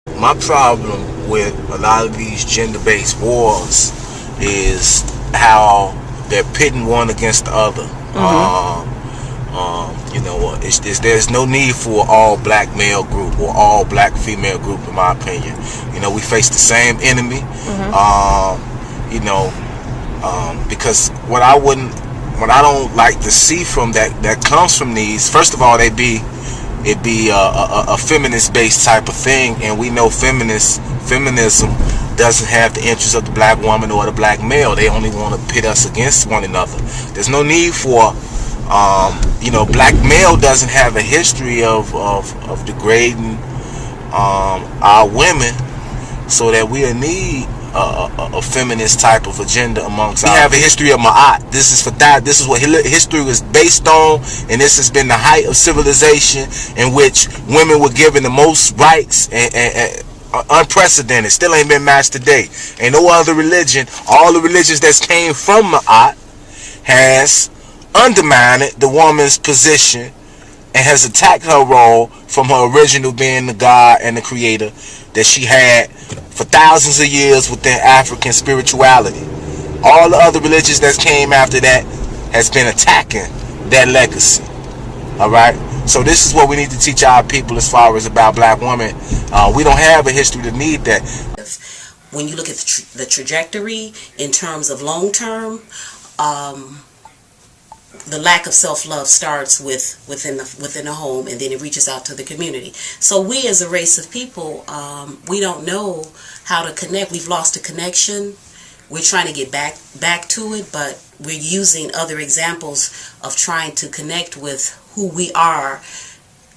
My problem with a lot of these gender-based wars is how they're pitting one against the other. There's no need for all black male group or all black female group, in my opinion. We face the same enemy. Because what I don't like to see from that comes from these. First of all, it'd be a feminist-based type of thing, and we know feminism doesn't have the interests of the black woman or the black male. They only want to pit us against one another. There's no need for, black male doesn't have a history of degrading our women, so that we'll need a feminist type of agenda amongst us. We have a history of Ma'at. This is for that. This is what history was based on, and this has been the height of civilization, in which women were given the most rights and unprecedented. Still ain't been matched today. Ain't no other religion. All the religions that came from Ma'at has undermined the woman's position and has attacked her role from her original being the God and the creator that she had for thousands of years within African spirituality. All the other religions that came after that has been attacking that legacy. Alright? So this is what we need to teach our people as far as about black women. We don't have a history to need that. When you look at the trajectory in terms of long term, the lack of self-love starts within the home, and then it reaches out to the community. So we as a race of people, we don't know how to connect. We've lost a connection. We're trying to get back to it, but we're using other examples of trying to connect with who we are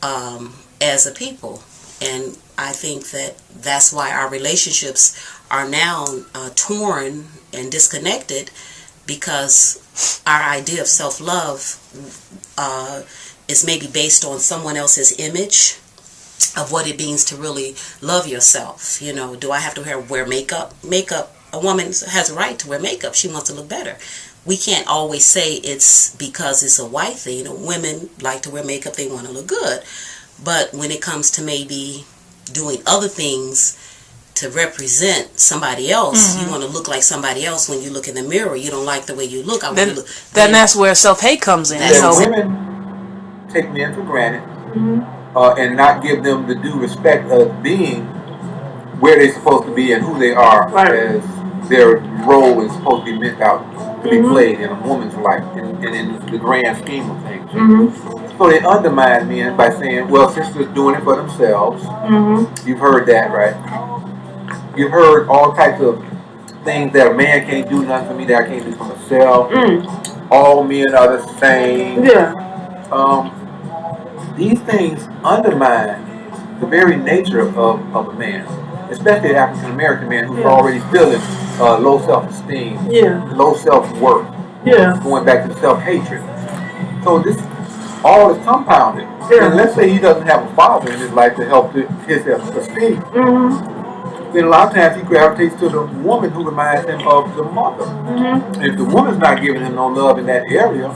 as a people. And I think that's why our relationships are now torn and disconnected, because our idea of self-love is maybe based on someone else's image of what it means to really love yourself. Do I have to wear makeup? A woman has a right to wear makeup. She wants to look better. We can't always say it's because it's a white thing. Women like to wear makeup. They want to look good. But when it comes to maybe doing other things to represent somebody else, you want to look like somebody else when you look in the mirror. You don't like the way you look. Then that's where self-hate comes in. Women take men for granted and not give them the due respect of being where they're supposed to be and who they are, as their role is supposed to be meant out to be played in a woman's life and in the grand scheme of things. So they undermine men by saying, well, sisters doing it for themselves. You've heard that, right? You've heard all types of things that a man can't do nothing for me that I can't do for myself. All men are the same. These things undermine the very nature of a man, especially an African American man who's already feeling low self-esteem, low self-worth, going back to self-hatred. So this all is compounded. And let's say he doesn't have a father in his life to help his self-esteem. Then a lot of times he gravitates to the woman who reminds him of the mother. And if the woman's not giving him no love in that area,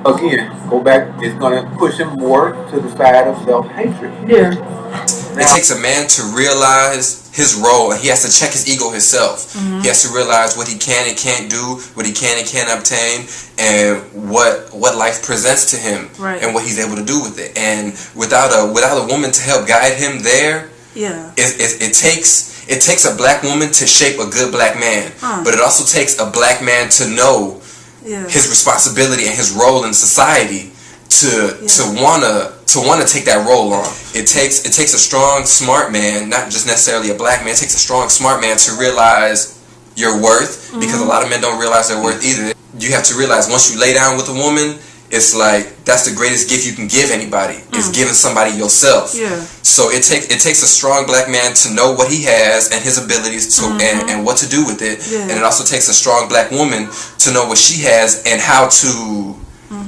again, go back, it's going to push him more to the side of self-hatred. It takes a man to realize his role, and he has to check his ego himself. He has to realize what he can and can't do, what he can and can't obtain, and what life presents to him, and what he's able to do with it. And without a woman to help guide him there, it takes a black woman to shape a good black man, but it also takes a black man to know his responsibility and his role in society to wanna take that role on. It takes a strong, smart man, not just necessarily a black man. It takes a strong, smart man to realize your worth, because a lot of men don't realize their worth either. You have to realize once you lay down with a woman, it's like that's the greatest gift you can give anybody. Is giving somebody yourself. So it takes a strong black man to know what he has and his abilities to and what to do with it. And it also takes a strong black woman to know what she has and how to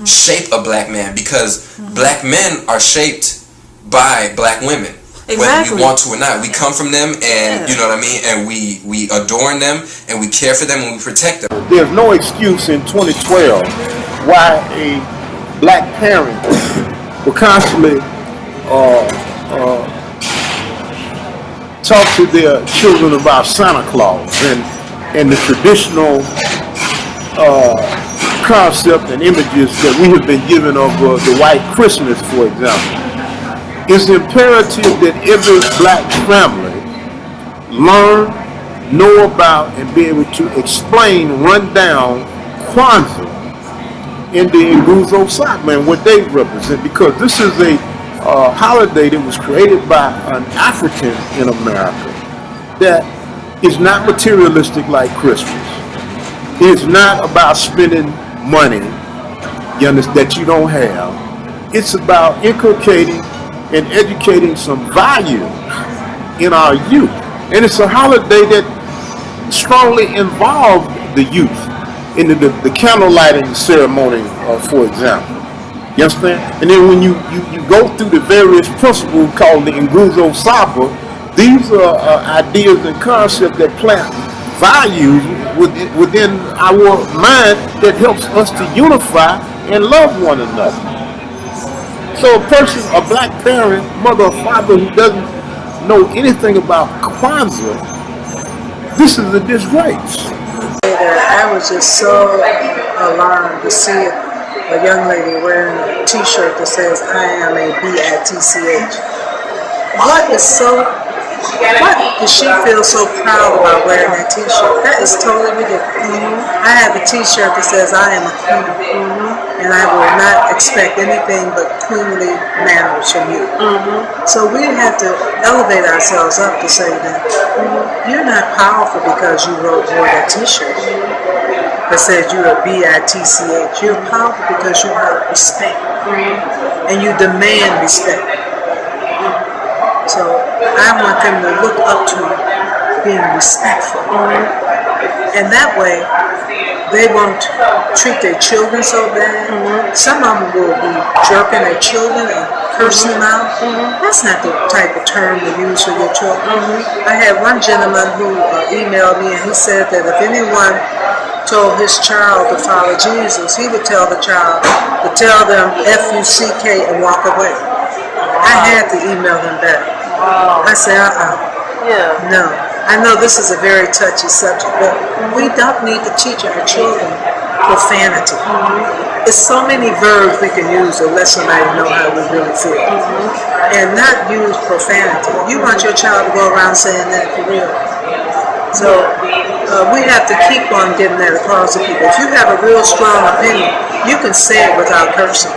shape a black man, because black men are shaped by black women. Whether we want to or not, we come from them, and you know what I mean, and we adorn them, and we care for them, and we protect them. There's no excuse in 2012 why a black parent will constantly talk to their children about Santa Claus and the traditional concept and images that we have been given of the white Christmas, for example. It's imperative that every black family learn, know about, and be able to explain, run down Kwanzaa and the Nguzo Saba and what they represent, because this is a holiday that was created by an African in America that is not materialistic like Christmas. It's not about spending money that you don't have. It's about inculcating and educating some values in our youth. And it's a holiday that strongly involved the youth in the candle lighting ceremony, for example. You understand? And then when you go through the various principles called the Nguzo Saba, these are ideas and concepts that plant values within our mind that helps us to unify and love one another. So a person, a black parent, mother or father who doesn't know anything about Kwanzaa, this is a disgrace. I was just so alarmed to see a young lady wearing a t-shirt that says, "I am a BITCH." What does she feel so proud about wearing that t-shirt? That is totally ridiculous. I have a t-shirt that says, "I am a queen," and I will not expect anything but queenly manners from you. So we have to elevate ourselves up to say that you're not powerful because you wore that t-shirt that says you're a BITCH. You're powerful because you have respect, and you demand respect. So I want them to look up to being respectful, and that way they won't treat their children so bad. Some of them will be jerking their children and cursing them out. That's not the type of term to use for your children. I had one gentleman who emailed me, and he said that if anyone told his child to follow Jesus, he would tell the child to tell them F-U-C-K and walk away. I had to email him back. I said, no. I know this is a very touchy subject, but we don't need to teach our children profanity. There's so many verbs we can use to let somebody know how we really feel. And not use profanity. You want your child to go around saying that for real. So we have to keep on getting that across to people. If you have a real strong opinion, you can say it without cursing.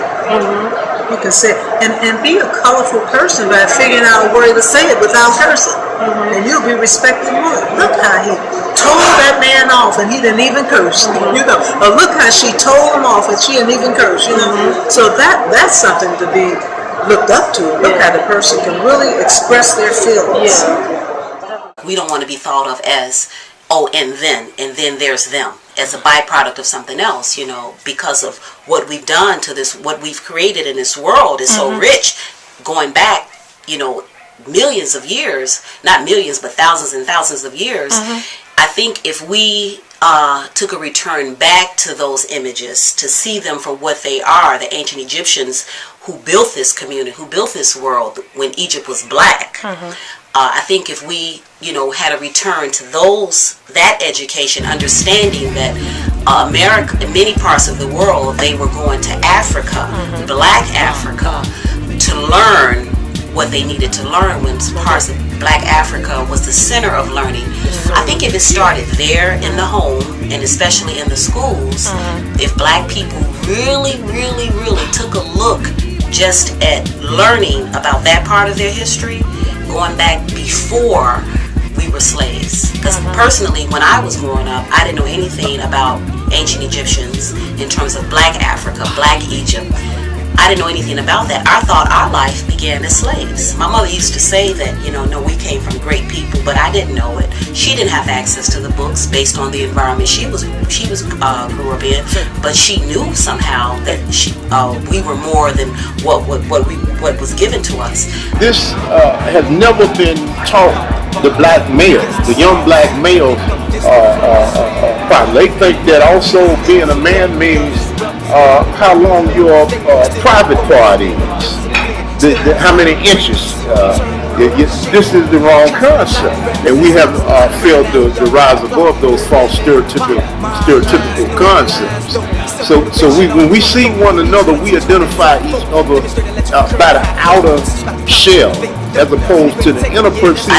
You can say it. And be a colorful person by figuring out a way to say it without cursing. And you'll be respected more. Look how he told that man off and he didn't even curse. You know, or look how she told him off and she didn't even curse. You know, so that's something to be looked up to. Look how the person can really express their feelings. We don't want to be thought of as, oh, and then there's them, as a byproduct of something else, you know, because of what we've done to this, what we've created in this world is so rich, going back, you know, millions of years, not millions, but thousands and thousands of years. I think if we took a return back to those images, to see them for what they are, the ancient Egyptians who built this community, who built this world when Egypt was black, I think if we, you know, had a return to that education, understanding that America, in many parts of the world, they were going to Africa, black Africa, to learn what they needed to learn, when parts of black Africa was the center of learning. I think if it started there in the home, and especially in the schools, if black people really, really, really took a look just at learning about that part of their history, going back before we were slaves. Because personally, when I was growing up, I didn't know anything about ancient Egyptians in terms of black Africa, black Egypt. I didn't know anything about that. I thought our life began as slaves. My mother used to say that, you know, no, we came from great people, but I didn't know it. She didn't have access to the books based on the environment she grew up in, but she knew somehow that we were more than what was given to us. This has never been taught the black males, the young black males. They think that also being a man means how long your private part is, how many inches This is the wrong concept, and we have failed to rise above those false stereotypical concepts. So when we see one another, we identify each other by the outer shell, as opposed to the inner person.